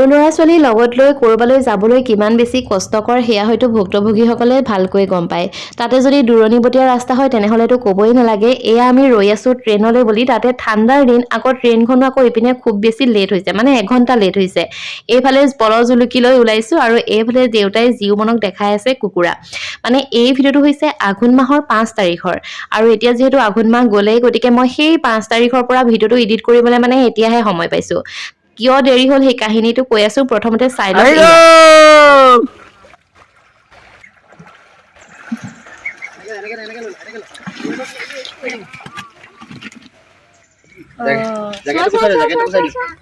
সৰু ল'ৰা ছোৱালী লগত লৈ কৰবালৈ যাবলৈ কিমান বেছি কষ্টকৰ সেয়া হয়তো ভুক্তভোগীসকলে ভালকৈ গম পায়। তাতে যদি দূৰণিবতীয়া ৰাস্তা হয় তেনেহলেতো ক'বই নালাগে। এয়া আমি ৰৈ আছো ট্ৰেইনলৈ বুলি, তাতে ঠাণ্ডাৰ দিন, আকৌ ট্ৰেইনখনো আকৌ ইপিনে খুব বেছি লেট হৈছে, মানে এঘণ্টা লেট হৈছে। এইফালে পলৰ জুলুকি লৈ ওলাইছো আৰু এইফালে দেউতাই জিউ মনক দেখাই আছে কুকুৰা। মানে এই ভিডিঅ'টো হৈছে আঘোণ মাহৰ 5 তাৰিখৰ, আৰু এতিয়া যিহেতু আঘোণ মাহ গ'লেই, গতিকে মই সেই 5 তাৰিখৰ পৰা ভিডিঅ'টো এডিট কৰিবলৈ মানে এতিয়াহে সময় পাইছো। কিয় দেৰি হ'ল সেই কাহিনীটো কৈ আছো, প্ৰথমতে চাই লওক।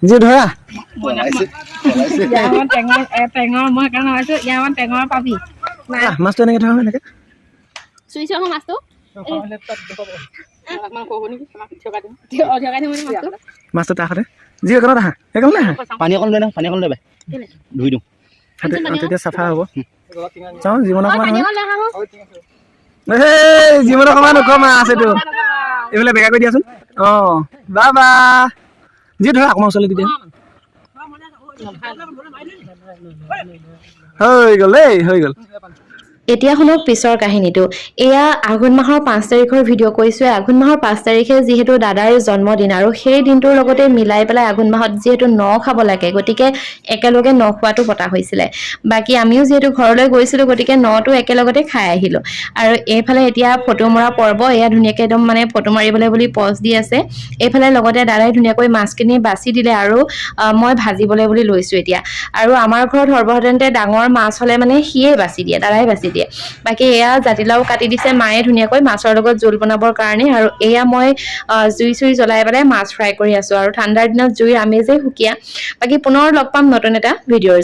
যি ধৰা মাছটো এনেকে ধৰা এনেকে চুইছ মাছটো মাছটো তাৰ হাতে যি একেলত আহা একেলত আহা পানী অকণ লৈ না, পানী অকণ লৈ ধুই দিওঁ তেতিয়া চাফা হ'ব। চাওঁ জীৱনৰ অকণমান জীৱনৰ অকণমান ওখ মাছ এইটো, এইফালে বেগা কৰি দিয়াচোন। অঁ বাবা যি ধৰা অকণমান ওচৰলৈ দি দিয়া। হৈ গ'ল দেই, হৈ গ'ল। এতিয়া শুনক পিছৰ কাহিনীটো। এয়া আঘোণ মাহৰ 5 তাৰিখৰ ভিডিঅ' কৈছোৱে। আঘোণ মাহৰ 5 তাৰিখে যিহেতু দাদাৰ জন্মদিন, আৰু সেই দিনটোৰ লগতে মিলাই পেলাই আঘোণ মাহত যিহেতু ন খাব লাগে, গতিকে একেলগে ন খোৱাটো পতা হৈছিলে। বাকী আমিও যিহেতু ঘৰলৈ গৈছিলো, গতিকে নটো একেলগতে খাই আহিলো। আৰু এইফালে এতিয়া ফটো মৰা পৰ্ব, এয়া ধুনীয়াকে একদম মানে ফটো মাৰিবলৈ বুলি পজ দি আছে। এইফালে লগতে দাদাই ধুনীয়াকৈ মাছখিনি বাছি দিলে, আৰু মই ভাজিবলৈ বুলি লৈছো এতিয়া। আৰু আমাৰ ঘৰত সৰ্বসাধাৰণতে ডাঙৰ মাছ হলে মানে সিয়ে বাছি দিয়ে, দাদাই বাছি দিয়ে। বাকী এয়া জাতিলাও কাটি দিছে মায়ে ধুনীয়াকৈ মাছৰ লগত জোল বনাবৰ কাৰণে, আৰু এয়া মই জুই চুই জ্বলাই পেলাই মাছ ফ্ৰাই কৰি আছো। আৰু ঠাণ্ডাৰ দিনত জুইৰ আমেজেই সুকীয়া। বাকী পুনৰ লগ পাম নতুন এটা ভিডিঅ'ৰ